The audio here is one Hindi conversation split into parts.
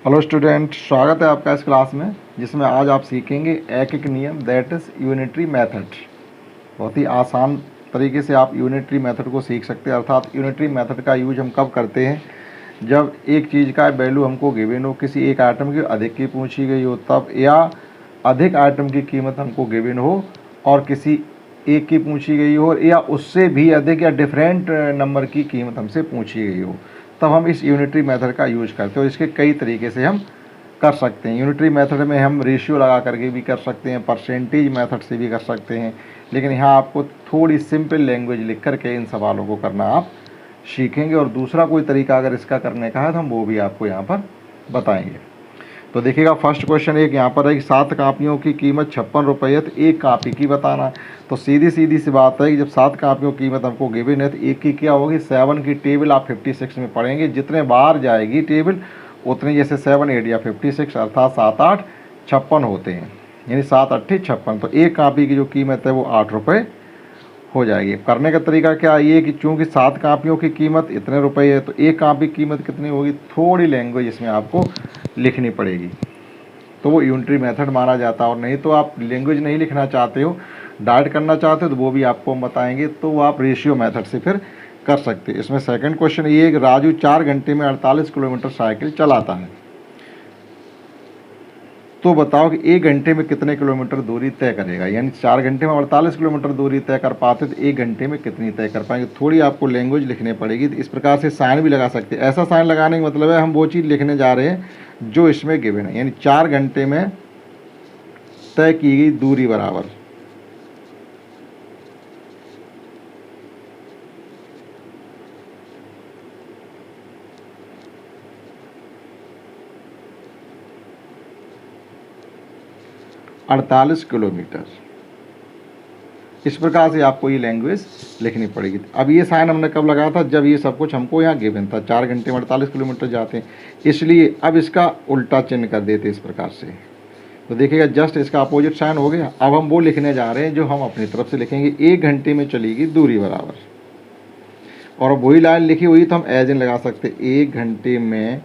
हेलो स्टूडेंट, स्वागत है आपका इस क्लास में जिसमें आज आप सीखेंगे एक नियम दैट इज़ यूनिटरी मेथड। बहुत ही आसान तरीके से आप यूनिटरी मेथड को सीख सकते हैं। अर्थात यूनिटरी मेथड का यूज हम कब करते हैं, जब एक चीज़ का वैल्यू हमको गिवन हो, किसी एक आइटम की अधिक की पूछी गई हो तब, या अधिक आइटम की कीमत हमको गिवन हो और किसी एक की पूछी गई हो, या उससे भी अधिक या डिफरेंट नंबर की कीमत हमसे पूछी गई हो, तब हम इस यूनिटरी मेथड का यूज करते हैं। और इसके कई तरीके से हम कर सकते हैं। यूनिटरी मेथड में हम रेशियो लगा करके भी कर सकते हैं, परसेंटेज मेथड से भी कर सकते हैं, लेकिन यहाँ आपको थोड़ी सिंपल लैंग्वेज लिख करके इन सवालों को करना आप सीखेंगे। और दूसरा कोई तरीका अगर इसका करने का है तो हम वो भी आपको यहाँ पर बताएंगे। तो देखिएगा, फर्स्ट क्वेश्चन एक यहाँ पर है कि 7 कापियों की कीमत 56 रुपये है, तो एक कापी की बताना है। तो सीधी सी बात है कि जब 7 कापियों की कीमत हमको गिवन है तो एक की क्या होगी, 7 की टेबल आप 56 में पढ़ेंगे। जितने बार जाएगी टेबल उतने, जैसे 7 8 या 56 अर्थात 7 8 56 होते हैं, यानी 7 8 56। तो एक कापी की जो कीमत है वो 8 रुपये हो जाएगी। करने का तरीका क्या है, ये कि चूँकि 7 कापियों की कीमत इतने रुपये है तो एक कापी की कीमत कितनी होगी, थोड़ी लैंग्वेज इसमें आपको लिखनी पड़ेगी, तो वो यूनिटरी मेथड माना जाता है। और नहीं तो आप लैंग्वेज नहीं लिखना चाहते हो, डायरेक्ट करना चाहते हो, तो वो भी आपको हम बताएंगे, तो वो आप रेशियो मेथड से फिर कर सकते हैं। इसमें सेकंड क्वेश्चन ये है कि राजू 4 घंटे में 48 किलोमीटर साइकिल चलाता है, तो बताओ कि 1 घंटे में कितने किलोमीटर दूरी तय करेगा। यानी 4 घंटे में 48 किलोमीटर दूरी तय कर पाते तो 1 घंटे में कितनी तय कर पाएंगे। थोड़ी आपको लैंग्वेज लिखनी पड़ेगी। तो इस प्रकार से साइन भी लगा सकते हैं। ऐसा साइन लगाने का मतलब है हम वो चीज़ लिखने जा रहे हैं जो इसमें गिवन है, यानी 4 घंटे में तय की गई दूरी बराबर 48 किलोमीटर। इस प्रकार से आपको ये लैंग्वेज लिखनी पड़ेगी। अब ये साइन हमने कब लगाया था, जब ये सब कुछ हमको यहाँ गिवन था, 4 घंटे में 48 किलोमीटर जाते हैं, इसलिए अब इसका उल्टा चिन्ह कर देते इस प्रकार से। तो देखिएगा, जस्ट इसका अपोजिट साइन हो गया। अब हम वो लिखने जा रहे हैं जो हम अपनी तरफ से लिखेंगे, 1 घंटे में चलेगी दूरी बराबर, और वही लाइन लिखी हुई तो हम एज इन लगा सकते, 1 घंटे में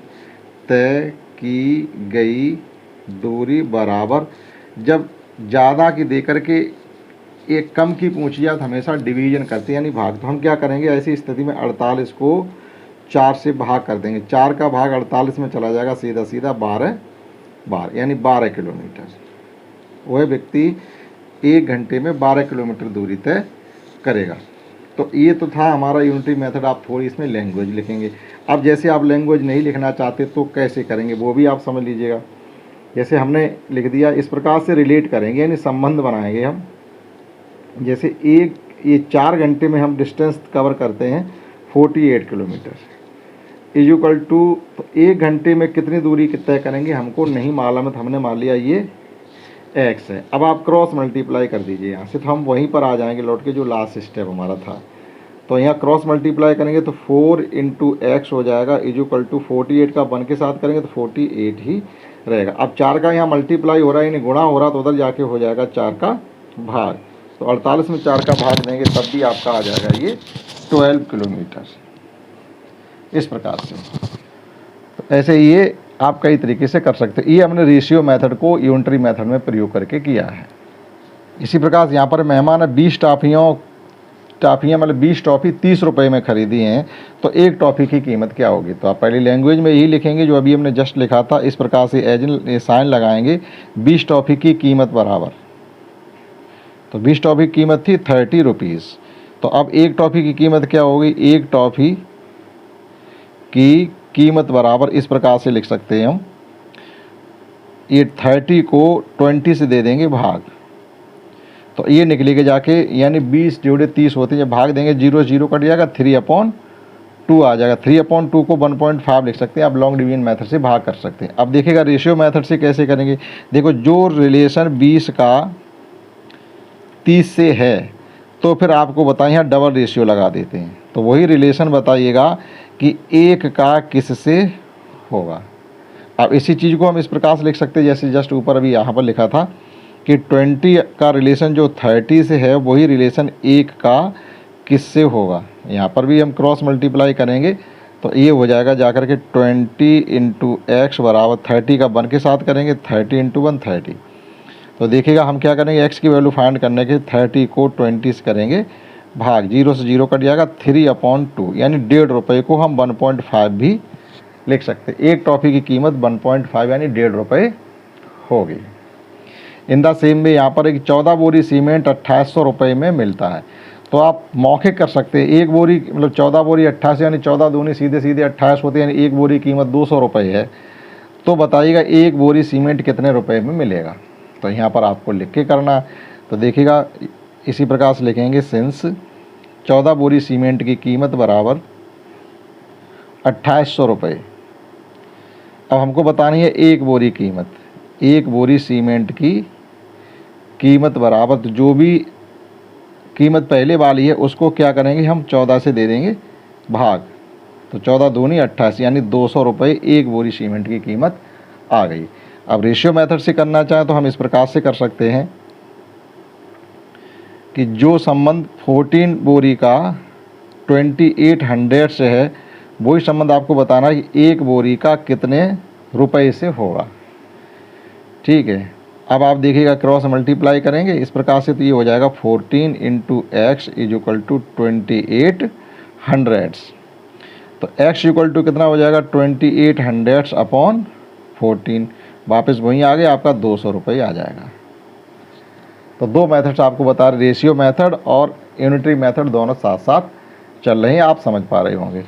तय की गई दूरी बराबर। जब ज़्यादा की दे करके एक कम की पूछी जाए तो हमेशा डिवीजन करते हैं, यानी भाग। तो हम क्या करेंगे, ऐसी स्थिति में 48 को 4 से भाग कर देंगे। 4 का भाग 48 में चला जाएगा, सीधा सीधा 12 यानी 12 किलोमीटर। वह व्यक्ति 1 घंटे में 12 किलोमीटर दूरी तय करेगा। तो ये तो था हमारा यूनिटरी मेथड। आप थोड़ी इसमें लैंग्वेज लिखेंगे। अब जैसे आप लैंग्वेज नहीं लिखना चाहते तो कैसे करेंगे वो भी आप समझ लीजिएगा। जैसे हमने लिख दिया, इस प्रकार से रिलेट करेंगे, यानी संबंध बनाएंगे हम। जैसे ये 4 घंटे में हम डिस्टेंस कवर करते हैं 48 किलोमीटर इक्वल टू, तो 1 घंटे में कितनी दूरी तय करेंगे हमको नहीं मालूम है, तो हमने मान लिया ये x है। अब आप क्रॉस मल्टीप्लाई कर दीजिए यहाँ से, तो हम वहीं पर आ जाएंगे लौट के जो लास्ट स्टेप हमारा था। तो यहाँ क्रॉस मल्टीप्लाई करेंगे तो 4 × x हो जाएगा इक्वल टू 48 का 1 के साथ करेंगे तो 48 ही रहेगा। अब 4 का यहाँ मल्टीप्लाई हो रहा है, यानी गुणा हो रहा, तो उधर जाके हो जाएगा 4 का भाग। तो 48 में 4 का भाग देंगे तब भी आपका आ जाएगा ये 12 किलोमीटर। इस प्रकार से, तो ऐसे ये आप कई तरीके से कर सकते हैं। ये हमने रेशियो मेथड को यूनिटरी मेथड में प्रयोग करके किया है। इसी प्रकार से यहाँ पर मेहमान ने 20 टॉफ़ियाँ मतलब 20 टॉफ़ी 30 रुपये में ख़रीदी हैं, तो एक टॉफ़ी की कीमत क्या होगी। तो आप पहली लैंग्वेज में यही लिखेंगे जो अभी हमने जस्ट लिखा था। इस प्रकार से एज इन साइन लगाएंगे, 20 टॉफ़ी की कीमत बराबर, तो 20 टॉफ़ी की कीमत थी 30 रुपीज़। तो अब एक टॉफ़ी की कीमत क्या होगी, एक टॉफ़ी की कीमत बराबर, इस प्रकार से लिख सकते हैं हम, ये 30 को 20 से दे देंगे भाग, तो ये निकलेगा जाके, यानी 20 जोड़े 30 होते हैं, जब भाग देंगे 0 0 कट जाएगा, 3/2 आ जाएगा। 3/2 को 1.5 लिख सकते हैं। आप लॉन्ग डिवीजन मेथड से भाग कर सकते हैं। अब देखिएगा रेशियो मेथड से कैसे करेंगे। देखो, जो रिलेशन 20 का 30 से है, तो फिर आपको बताएं यहाँ डबल रेशियो लगा देते हैं। तो वही रिलेशन बताइएगा कि 1 का किससे होगा। अब इसी चीज़ को हम इस प्रकार से लिख सकते हैं, जैसे जस्ट ऊपर अभी यहाँ पर लिखा था कि 20 का रिलेशन जो 30 से है वही रिलेशन 1 का किससे होगा। यहाँ पर भी हम क्रॉस मल्टीप्लाई करेंगे तो तो ये हो जाएगा जाकर के 20 इंटू एक्स बराबर 30 का 1 के साथ करेंगे, 30 इंटू 1 30। तो देखिएगा हम क्या करेंगे, एक्स की वैल्यू फाइंड करने के 30 को 20 से करेंगे भाग, 0 से 0 कट जाएगा, 3/2 यानी 1.5 रुपये को हम 1.5 भी लिख सकते। एक टॉफ़ी की कीमत 1.5 यानी 1.5 रुपये होगी। इन द सेम में यहाँ पर एक 14 बोरी सीमेंट 2800 रुपये में मिलता है। तो आप मौखिक कर सकते हैं, एक बोरी मतलब 14 बोरी 28 यानी 14 दूनी सीधे सीधे 28 होते हैं, यानी एक बोरी कीमत 200 रुपये है। तो बताइएगा एक बोरी सीमेंट कितने रुपए में मिलेगा। तो यहाँ पर आपको लिख के करना। तो देखिएगा इसी प्रकार से लिखेंगे, सिंस 14 बोरी सीमेंट की कीमत बराबर 2800 रुपये। अब हमको बतानी है एक बोरी कीमत, एक बोरी सीमेंट की कीमत बराबर, तो जो भी कीमत पहले वाली है उसको क्या करेंगे हम 14 से दे देंगे भाग, तो 14 दूनी 28 यानी 200 रुपये एक बोरी सीमेंट की कीमत आ गई। अब रेशियो मेथड से करना चाहें तो हम इस प्रकार से कर सकते हैं कि जो संबंध 14 बोरी का 2800 से है वही संबंध आपको बताना है कि एक बोरी का कितने रुपए से होगा। ठीक है, अब आप देखिएगा क्रॉस मल्टीप्लाई करेंगे इस प्रकार से, तो ये हो जाएगा 14 into X is equal to 2800। तो x इक्वल टू कितना हो जाएगा 2800 अपॉन 14, वापस वहीं आ गया आपका 200 रुपये आ जाएगा। तो दो मेथड्स आपको बता रहे, रेशियो मेथड और यूनिटरी मेथड दोनों साथ साथ चल रहे हैं, आप समझ पा रहे होंगे।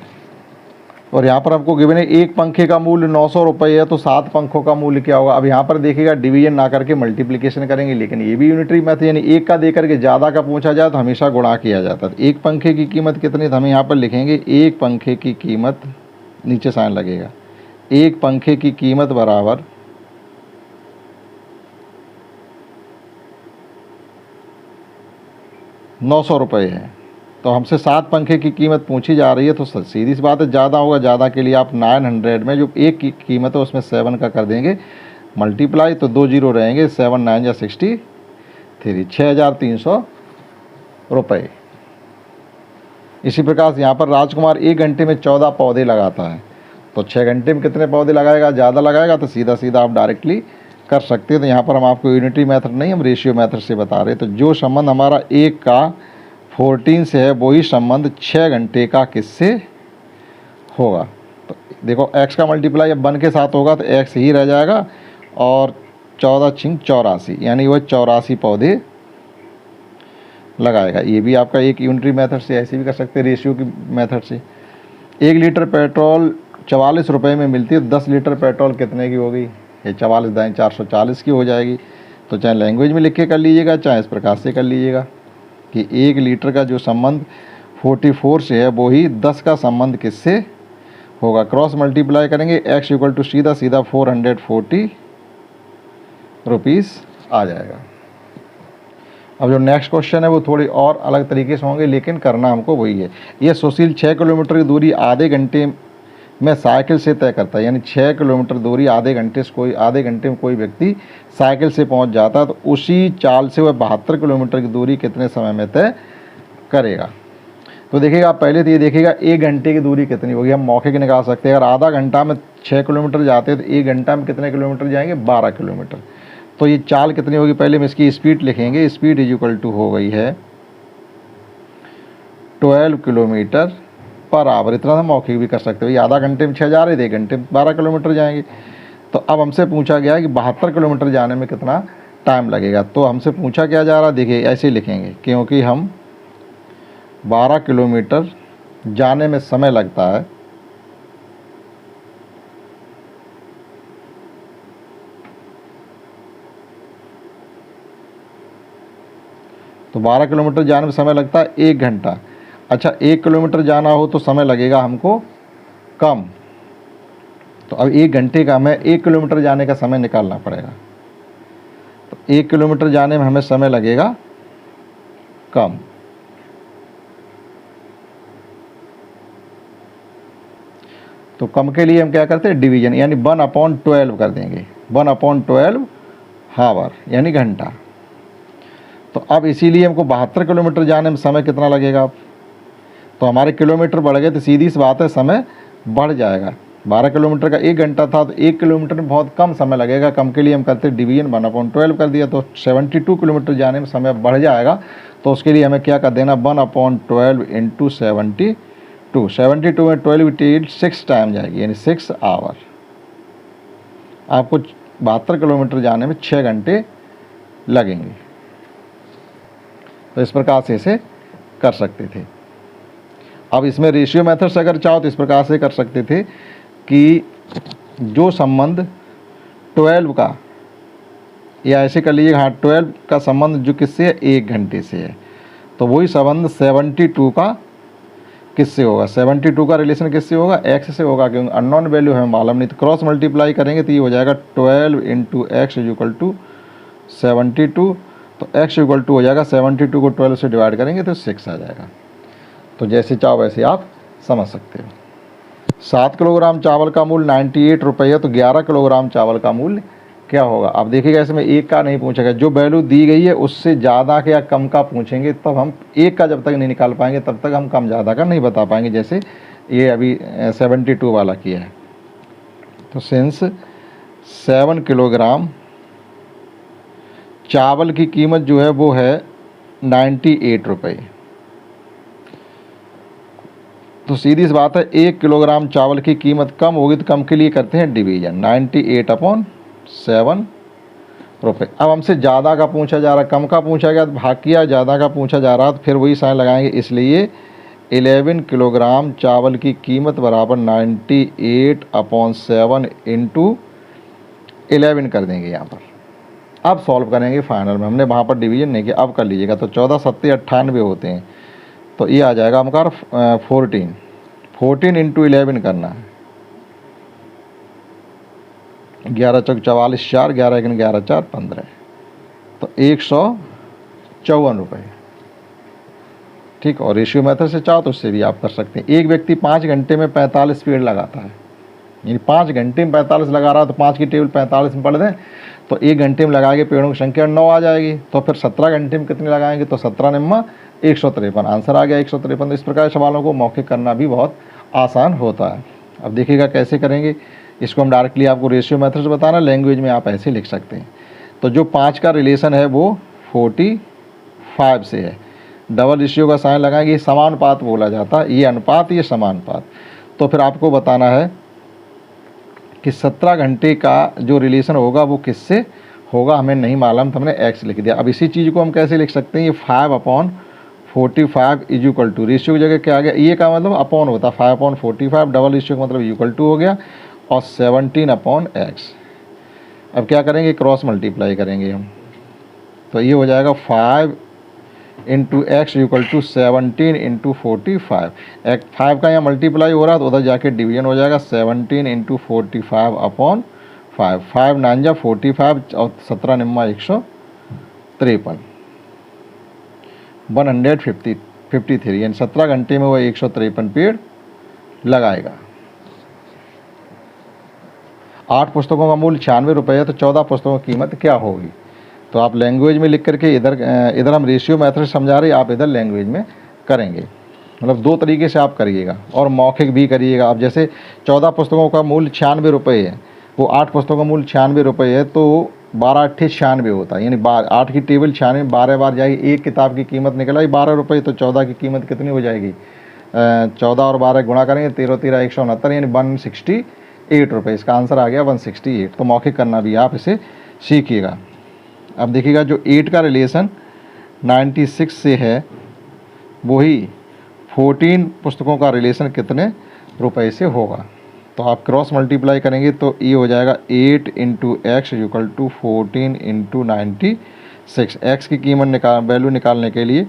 और यहाँ पर आपको गिवन है एक पंखे का मूल्य 900 रुपये है, तो 7 पंखों का मूल्य क्या होगा। अब यहाँ पर देखिएगा डिवीजन ना करके मल्टीप्लिकेशन करेंगे, लेकिन ये भी यूनिटरी मेथड, यानी एक का दे करके ज़्यादा का पूछा जाए तो हमेशा गुणा किया जाता है। तो एक पंखे की कीमत कितनी, तो हम यहाँ पर लिखेंगे एक पंखे की कीमत, नीचे साइन लगेगा, एक पंखे की कीमत बराबर 900 रुपये है। तो हमसे 7 पंखे की कीमत पूछी जा रही है, तो सीधी सी बात है ज़्यादा होगा, ज़्यादा के लिए आप 900 में जो एक की कीमत है उसमें 7 का कर देंगे मल्टीप्लाई, तो 2 जीरो रहेंगे, 7 9 या 63, 6300 रुपये। इसी प्रकार से यहाँ पर राजकुमार 1 घंटे में 14 पौधे लगाता है, तो 6 घंटे में कितने पौधे लगाएगा, ज़्यादा लगाएगा, तो सीधा सीधा आप डायरेक्टली कर सकते हैं। तो यहाँ पर हम आपको यूनिटरी मेथड नहीं, हम रेशियो मेथड से बता रहे हैं। तो जो संबंध हमारा 1 का 14 से है वही संबंध 6 घंटे का किससे होगा। तो देखो x का मल्टीप्लाई अब 1 के साथ होगा तो x ही रह जाएगा, और 14 छिंग 84 यानी वह 84 पौधे लगाएगा। ये भी आपका एक यूनिटरी मेथड से, ऐसे भी कर सकते हैं रेशियो की मेथड से। 1 लीटर पेट्रोल 44 रुपये में मिलती है, 10 लीटर पेट्रोल कितने की होगी, ये 44 दाएँ 440 की हो जाएगी। तो चाहे लैंग्वेज में लिख के कर लीजिएगा, चाहे इस प्रकार से कर लीजिएगा कि 1 लीटर का जो संबंध 44 से है वही 10 का संबंध किससे होगा। क्रॉस मल्टीप्लाई करेंगे, x इक्वल टू सीधा सीधा 440 रुपीज़ आ जाएगा। अब जो नेक्स्ट क्वेश्चन है वो थोड़ी और अलग तरीके से होंगे, लेकिन करना हमको वही है। ये सुशील 6 किलोमीटर की दूरी आधे घंटे में साइकिल से तय करता है, यानी 6 किलोमीटर दूरी आधे घंटे में कोई व्यक्ति साइकिल से पहुंच जाता है, तो उसी चाल से वह 72 किलोमीटर की दूरी कितने समय में तय करेगा। तो देखिएगा आप पहले तो ये देखिएगा 1 घंटे की दूरी कितनी होगी, हम मौके की निकाल सकते हैं। अगर आधा घंटा में 6 किलोमीटर जाते हैं तो 1 घंटा में कितने किलोमीटर जाएंगे, 12 किलोमीटर। तो ये चाल कितनी होगी, पहले हम इसकी स्पीड लिखेंगे, स्पीड इज इक्वल टू हो गई है 12 किलोमीटर पर आवर। इतना हम मौखिक भी कर सकते हो, ये आधा घंटे में 6 जा रहे थे, 1 घंटे में 12 किलोमीटर जाएंगे। तो अब हमसे पूछा गया है कि 72 किलोमीटर जाने में कितना टाइम लगेगा। तो हमसे पूछा क्या जा रहा है, देखिए ऐसे लिखेंगे, क्योंकि हम 12 किलोमीटर जाने में समय लगता है, तो 12 किलोमीटर जाने में समय लगता है 1 घंटा। अच्छा 1 किलोमीटर जाना हो तो समय लगेगा हमको कम, तो अब 1 घंटे का हमें 1 किलोमीटर जाने का समय निकालना पड़ेगा। तो 1 किलोमीटर जाने में हमें समय लगेगा कम। तो कम के लिए हम क्या करते हैं, डिवीजन, यानी 1/12 कर देंगे, 1/12 हावर यानी घंटा। तो अब इसीलिए हमको 72 किलोमीटर जाने में समय कितना लगेगा। तो हमारे किलोमीटर बढ़ गए, तो सीधी सी बात है समय बढ़ जाएगा। 12 किलोमीटर का 1 घंटा था तो 1 किलोमीटर में बहुत कम समय लगेगा, कम के लिए हम करते डिवीजन 1/12 कर दिया तो 72 किलोमीटर जाने में समय बढ़ जाएगा। तो उसके लिए हमें क्या कर देना, 1/12 इंटू 72, 72 में 12 की 6 टाइम जाएगी यानी 6 आवर। आपको 72 किलोमीटर जाने में 6 घंटे लगेंगे। तो इस प्रकार से इसे कर सकते थे। अब इसमें रेशियो मेथड से अगर चाहो तो इस प्रकार से कर सकते थे कि जो संबंध 12 का, या ऐसे कर लीजिए, हाँ 12 का संबंध जो किससे है, 1 घंटे से है, तो वही संबंध 72 का किससे होगा, 72 का रिलेशन किससे होगा, एक्स से होगा, क्योंकि अननोन वैल्यू हमें मालूम नहीं। तो क्रॉस मल्टीप्लाई करेंगे तो ये हो जाएगा 12 into X is equal to 72। तो एक्स इक्वल टू हो जाएगा 72 को 12 से डिवाइड करेंगे तो 6 आ जाएगा। तो जैसे चाहो वैसे आप समझ सकते हो। 7 किलोग्राम चावल का मूल्य 98 रुपये है, तो 11 किलोग्राम चावल का मूल्य क्या होगा। अब देखिएगा इसमें एक का नहीं पूछेगा, जो वैल्यू दी गई है उससे ज़्यादा का या कम का पूछेंगे, तब हम एक का जब तक नहीं निकाल पाएंगे तब तक हम कम ज़्यादा का नहीं बता पाएंगे, जैसे ये अभी 72 वाला किया है। तो सिंस 7 किलोग्राम चावल की कीमत जो है वो है 98 रुपये, तो सीधी सी बात है 1 किलोग्राम चावल की कीमत कम होगी तो कम के लिए करते हैं डिवीजन, 98/7 रुपये। अब हमसे ज़्यादा का पूछा जा रहा है, कम का पूछा गया तो भाग किया, ज़्यादा का पूछा जा रहा तो फिर वही साइन लगाएंगे, इसलिए 11 किलोग्राम चावल की कीमत बराबर 98/7 इंटू 11 कर देंगे यहाँ पर। अब सॉल्व करेंगे फाइनल में, हमने वहाँ पर डिवीजन नहीं किया, अब कर लीजिएगा। तो 14 7 98 होते हैं, तो ये आ जाएगा हमारा 14 इंटू 11 करना है, 11 चौक 44 4, 11 1 11 4 15, तो 154 रुपये। ठीक, और रेशियो मेथड से चाहो तो उससे भी आप कर सकते हैं। एक व्यक्ति 5 घंटे में 45 पेड़ लगाता है, यानी 5 घंटे में 45 लगा रहा है, तो 5 की टेबल 45 में पढ़ दें तो 1 घंटे में लगाएंगे पेड़ों की संख्या 9 आ जाएगी। तो फिर 17 घंटे में कितने लगाएंगे, तो 17 निम्मा 153, आंसर आ गया 153। इस प्रकार सवालों को मौखिक करना भी बहुत आसान होता है। अब देखिएगा कैसे करेंगे, इसको हम डायरेक्टली आपको रेशियो मेथड से बताना, लैंग्वेज में आप ऐसे लिख सकते हैं। तो जो 5 का रिलेशन है वो 45 से है, डबल रेशियो का साइन लगाएंगे, समानुपात बोला जाता है, ये अनुपात ये समानुपात। तो फिर आपको बताना है कि 17 घंटे का जो रिलेशन होगा वो किससे होगा, हमें नहीं मालूम, तो हमने एक्स लिख दिया। अब इसी चीज़ को हम कैसे लिख सकते हैं, ये 5/45 इज इक्वल टू, रेशियो की जगह क्या आ गया, ये का मतलब अपॉन होता है, 5/45, डबल रेशियो का मतलब इक्वल टू हो गया, और 17/x। अब क्या करेंगे, क्रॉस मल्टीप्लाई करेंगे हम, तो ये हो जाएगा 5 into X equal to 17 into 45। 5 का यहाँ मल्टीप्लाई हो रहा है तो उधर जाके डिवीजन हो जाएगा, 17 इंटू 45/5, 5 9 जा 45 और 17 निम्मा 153, 153, यानी 17 घंटे में वो 153 पेड़ लगाएगा। 8 पुस्तकों का मूल्य 96 रुपये है, तो 14 पुस्तकों की कीमत क्या होगी। तो आप लैंग्वेज में लिख करके इधर हम रेशियो मेथड से समझा रहे हैं, आप इधर लैंग्वेज में करेंगे, मतलब 2 तरीके से आप करिएगा और मौखिक भी करिएगा। अब जैसे 14 पुस्तकों का मूल्य 96 रुपये है, वो 8 पुस्तकों का मूल्य 96 रुपये है, तो 12 8 96 होता है, यानी 8 की टेबल 96 12 बार जाएगी, एक किताब की कीमत निकल आई 12 रुपये, तो 14 की कीमत कितनी हो जाएगी, 14 और 12 गुणा करेंगे, 13 13 169, यानी 168 रुपये। इसका आंसर आ गया 168। तो मौखिक करना भी आप इसे सीखिएगा। अब देखिएगा जो 8 का रिलेशन 96 से है, वही 14 पुस्तकों का रिलेशन कितने रुपए से होगा। तो आप क्रॉस मल्टीप्लाई करेंगे तो ये हो जाएगा 8 into X equal to 14 into 96। X की कीमत वैल्यू निकालने के लिए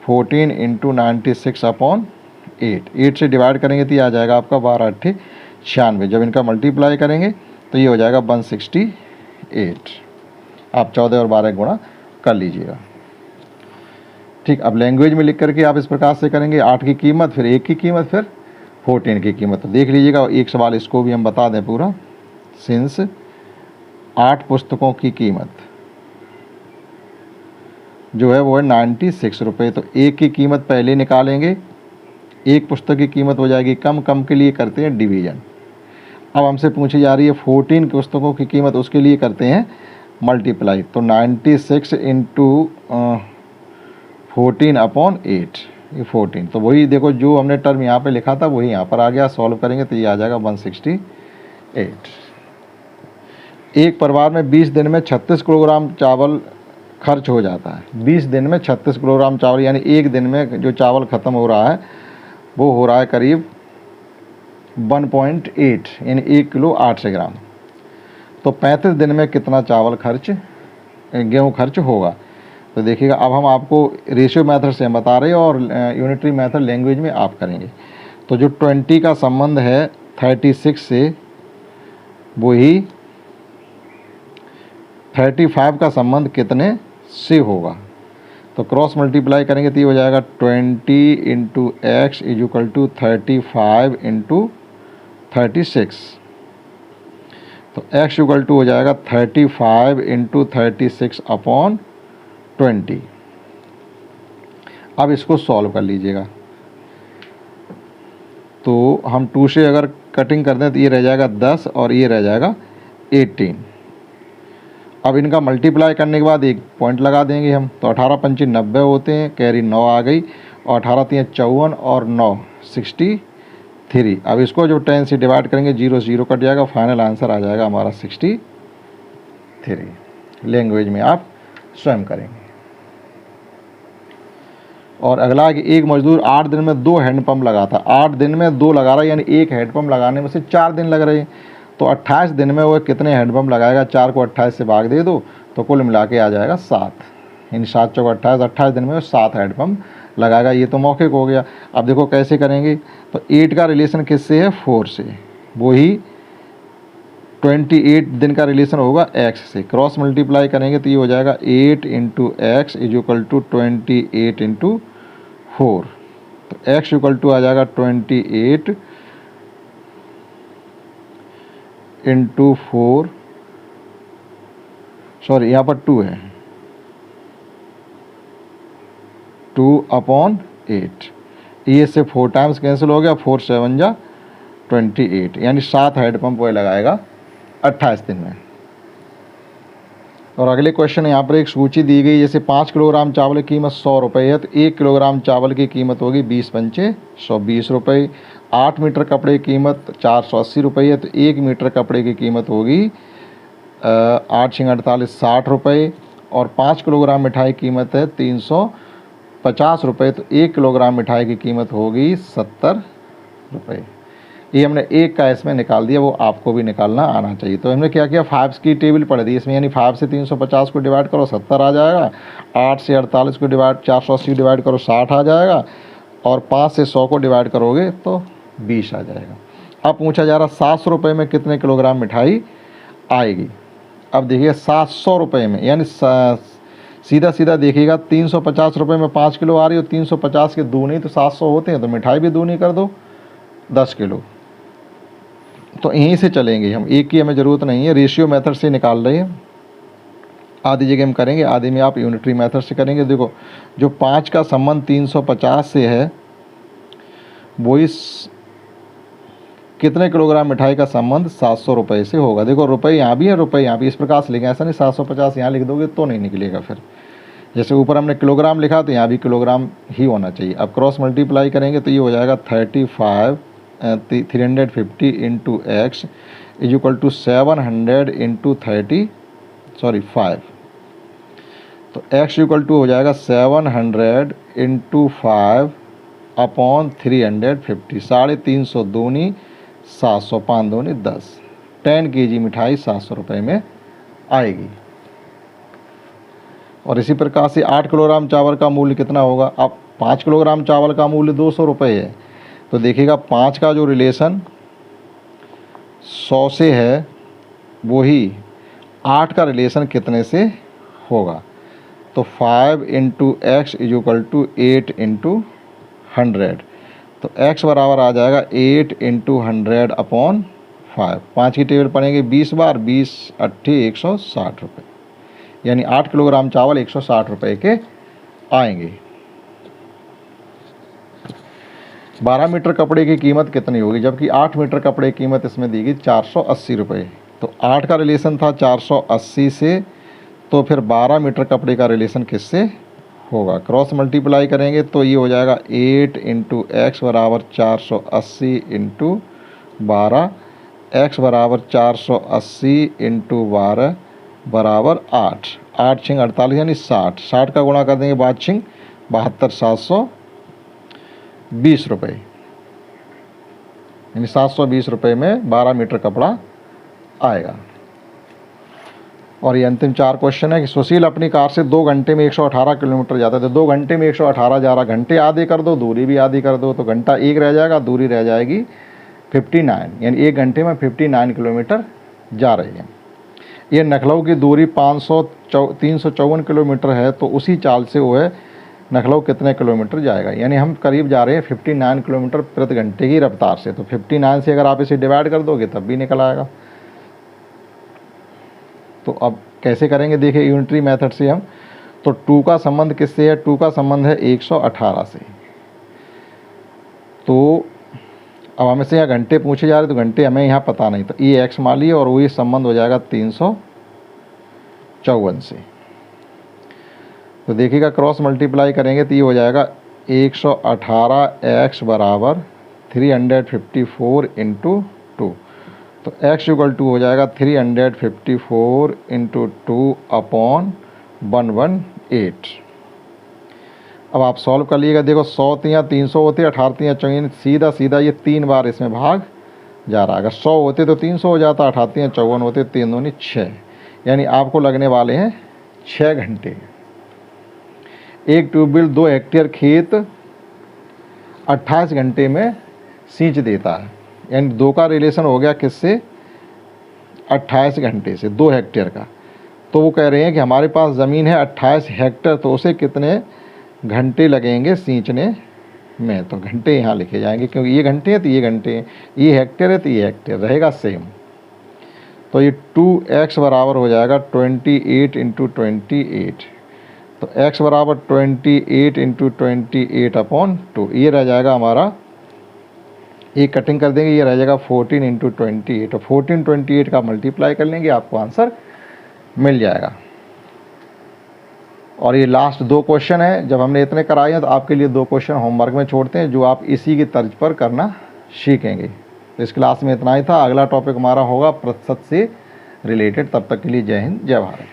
14 इंटू 96/8, 8 से डिवाइड करेंगे तो ये आ जाएगा आपका 12 8 96। जब इनका मल्टीप्लाई करेंगे तो ये हो जाएगा 168। आप 14 और 12 गुणा कर लीजिएगा। ठीक, अब लैंग्वेज में लिख करके आप इस प्रकार से करेंगे, 8 की कीमत, फिर 1 की कीमत, फिर 14 की कीमत। तो देख लीजिएगा, एक सवाल इसको भी हम बता दें पूरा। सिंस 8 पुस्तकों की कीमत जो है वो है 96 रुपये, तो 1 की कीमत पहले निकालेंगे, एक पुस्तक की कीमत हो जाएगी कम, कम के लिए करते हैं डिवीज़न। अब हमसे पूछी जा रही है 14 पुस्तकों की कीमत, उसके लिए करते हैं मल्टीप्लाई। तो 96 इंटू 14 अपॉन 8, ये 14। तो वही देखो जो हमने टर्म यहाँ पे लिखा था वही यहाँ पर आ गया। सॉल्व करेंगे तो ये आ जाएगा 168। एक परिवार में 20 दिन में 36 किलोग्राम चावल खर्च हो जाता है। 20 दिन में 36 किलोग्राम चावल, यानी एक दिन में जो चावल ख़त्म हो रहा है वो हो रहा है करीब 1.8, यानी 1 किलो 800 ग्राम। तो 35 दिन में कितना चावल गेहूँ खर्च होगा। तो देखिएगा, अब हम आपको रेशियो मेथड से हम बता रहे हैं और यूनिटरी मेथड लैंग्वेज में आप करेंगे। तो जो 20 का संबंध है 36 से, वही 35 का संबंध कितने से होगा। तो क्रॉस मल्टीप्लाई करेंगे तो ये हो जाएगा 20 into X is equal to 35 into 36। तो एक्स इक्वल टू हो जाएगा 35 इंटू 36 अपॉन 20। अब इसको सॉल्व कर लीजिएगा। तो हम 2 से अगर कटिंग कर दें तो ये रह जाएगा 10 और ये रह जाएगा 18। अब इनका मल्टीप्लाई करने के बाद एक पॉइंट लगा देंगे हम। तो 18 पंची 90 होते हैं, कैरी 9 आ गई, और 18 3 54 और 9 63। अब इसको जो 10 से डिवाइड करेंगे 0 0 कट जाएगा, फाइनल आंसर आ जाएगा हमारा 63। लैंग्वेज में आप स्वयं करेंगे। और अगला है कि एक मजदूर 8 दिन में 2 हैंडपम्प लगाता। 8 दिन में 2 लगा रहा है, यानी एक हैंडपम्प लगाने में से 4 दिन लग रहे हैं। तो 28 दिन में वो कितने हैंडपम्प लगाएगा। 4 को 28 से भाग दे दो तो कुल मिला के आ जाएगा 7, यानी 7 चौक 28, 28 दिन में वो 7 हैंडपम्प लगाएगा। ये तो मौखिक हो गया। अब देखो कैसे करेंगे। तो 8 का रिलेशन किससे है, 4 से। वही 28 दिन का रिलेशन होगा x से। क्रॉस मल्टीप्लाई करेंगे तो ये हो जाएगा 8 into X is equal to 28 into 4। तो x इक्वल टू आ जाएगा 28 इंटू 4, सॉरी यहाँ पर 2 है, 2 अपॉन 8। ये से 4 टाइम्स कैंसिल हो गया, 4 7 जा 28, यानी 7 हैंडपम्प वो लगाएगा 28 दिन में। और अगले क्वेश्चन यहाँ पर एक सूची दी गई, जैसे 5 किलोग्राम चावल की कीमत 100 रुपये है, तो 1 किलोग्राम चावल की कीमत होगी 20 पंचे 120 रुपये। 8 मीटर कपड़े की कीमत 480 रुपये है, तो 1 मीटर कपड़े की कीमत होगी 8 × 48 60 रुपये। और 5 किलोग्राम मिठाई की कीमत है 350 रुपये, तो 1 किलोग्राम मिठाई की कीमत होगी 70 रुपये। ये हमने एक का इसमें निकाल दिया, वो आपको भी निकालना आना चाहिए। तो हमने क्या किया, 5 की टेबल पढ़ दी इसमें, यानी 5 से 350 को डिवाइड करो 70 आ जाएगा, 8 से 48 को डिवाइड 480 डिवाइड करो 60 आ जाएगा, और 5 से 100 को डिवाइड करोगे तो 20 आ जाएगा। अब पूछा जा रहा 700 रुपये में कितने किलोग्राम मिठाई आएगी। अब देखिए 700 रुपये में, यानी सीधा सीधा देखिएगा 350 रुपये में 5 किलो आ रही हो, 350 के दूनी तो 700 होते हैं, तो मिठाई भी दूनी कर दो 10 किलो। तो यहीं से चलेंगे हम, एक की हमें ज़रूरत नहीं है, रेशियो मेथड से निकाल रहे हैं। आधी जगह हम करेंगे, आधी में आप यूनिटरी मेथड से करेंगे। देखो जो 5 का संबंध 350 से है, वही कितने किलोग्राम मिठाई का संबंध 700 रुपये से होगा। देखो रुपये यहाँ भी है, रुपये यहाँ भी, इस प्रकार से लिखें, ऐसा नहीं 750 यहाँ लिख दोगे तो नहीं निकलेगा। फिर जैसे ऊपर हमने किलोग्राम लिखा तो यहाँ भी किलोग्राम ही होना चाहिए। अब क्रॉस मल्टीप्लाई करेंगे तो ये हो जाएगा 350 into X is equal to 700 into 5। तो x इक्वल टू हो जाएगा 700 इंटू 5 अपॉन 350। 350 दूनी 700, 5 दूनी 10। 10 kg मिठाई 700 रुपये में आएगी। और इसी प्रकार से 8 किलोग्राम चावल का मूल्य कितना होगा। अब 5 किलोग्राम चावल का मूल्य 200 रुपये है, तो देखिएगा 5 का जो रिलेशन 100 से है, वही 8 का रिलेशन कितने से होगा। तो 5 into X is equal to 8 into 100। तो x बराबर आ जाएगा 8 इंटू 100 अपॉन 5। 5 की टेबल पढ़ेंगे 20 बार, 20 8 160 रुपये, यानी 8 किलोग्राम चावल 160 रुपये के आएंगे। 12 मीटर कपड़े की कीमत कितनी होगी, जबकि 8 मीटर कपड़े की कीमत इसमें दी गई 480 रुपये। तो 8 का रिलेशन था 480 से, तो फिर 12 मीटर कपड़े का रिलेशन किससे होगा। क्रॉस मल्टीप्लाई करेंगे तो ये हो जाएगा 8 इंटू एक्स बराबर 480 इंटू 12, एक्स बराबर 480 इंटू 12 बराबर 8, 8 छिंग 48 यानी 60, 60 का गुणा कर देंगे 5 छिंग 72, 720 रुपये, यानी 720 रुपये में 12 मीटर कपड़ा आएगा। और ये अंतिम 4 क्वेश्चन है कि सुशील अपनी कार से 2 घंटे में 118 किलोमीटर जाता है। तो 2 घंटे में 118 जा रहा, घंटे आधे कर दो, दूरी भी आधी कर दो, तो घंटा 1 रह जाएगा, दूरी रह जाएगी 59, यानी 1 घंटे में 59 किलोमीटर जा रही है। ये लखनऊ की दूरी 354 किलोमीटर है, तो उसी चाल से वो है लखनऊ कितने किलोमीटर जाएगा, यानी हम करीब जा रहे हैं 59 किलोमीटर प्रति घंटे की रफ्तार से। तो 59 से अगर आप इसे डिवाइड कर दोगे तब भी निकल आएगा। तो अब कैसे करेंगे, देखिए यूनिटरी मेथड से हम, तो 2 का संबंध किससे है, 2 का संबंध है 118 से। तो अब हमें से यहाँ घंटे पूछे जा रहे, तो घंटे हमें यहाँ पता नहीं, तो ये एक्स मान लिया और वही संबंध हो जाएगा 354 से। तो देखिएगा क्रॉस मल्टीप्लाई करेंगे तो ये हो जाएगा 118 एक्स बराबर 354 इंटू 2, तो x इक्वल टू हो जाएगा 354 इंटू 2 अपॉन 118। अब आप सॉल्व कर लीजिएगा, देखो 100 तियाँ 300 होते, 18 तियाँ 54, सीधा सीधा ये 3 बार इसमें भाग जा रहा है। अगर 100 होते तो 300 हो जाता, 18 तियाँ 54 होते, 3 दूनी 6, यानी आपको लगने वाले हैं 6 घंटे। एक ट्यूबवेल 2 हेक्टेयर खेत 28 घंटे में सींच देता है, यानी 2 का रिलेशन हो गया किससे, 28 घंटे से, 2 हेक्टेयर का। तो वो कह रहे हैं कि हमारे पास ज़मीन है 28 हेक्टेयर, तो उसे कितने घंटे लगेंगे सींचने में। तो घंटे यहाँ लिखे जाएंगे, क्योंकि ये घंटे हैं तो ये घंटे हैं, ये हेक्टेयर है तो ये हेक्टेयर रहेगा सेम। तो ये 2x बराबर हो जाएगा 28 इंटू 28, तो x बराबर 28 इंटू 28 अपॉन 2, ये रह जाएगा हमारा, ये कटिंग कर देंगे, ये रह जाएगा 14 इंटू 28, तो 14 28 का मल्टीप्लाई कर लेंगे, आपको आंसर मिल जाएगा। और ये लास्ट 2 क्वेश्चन है, जब हमने इतने कराए हैं तो आपके लिए 2 क्वेश्चन होमवर्क में छोड़ते हैं, जो आप इसी की तर्ज पर करना सीखेंगे। तो इस क्लास में इतना ही था, अगला टॉपिक हमारा होगा प्रतिशत से रिलेटेड। तब तक के लिए जय हिंद, जय भारत।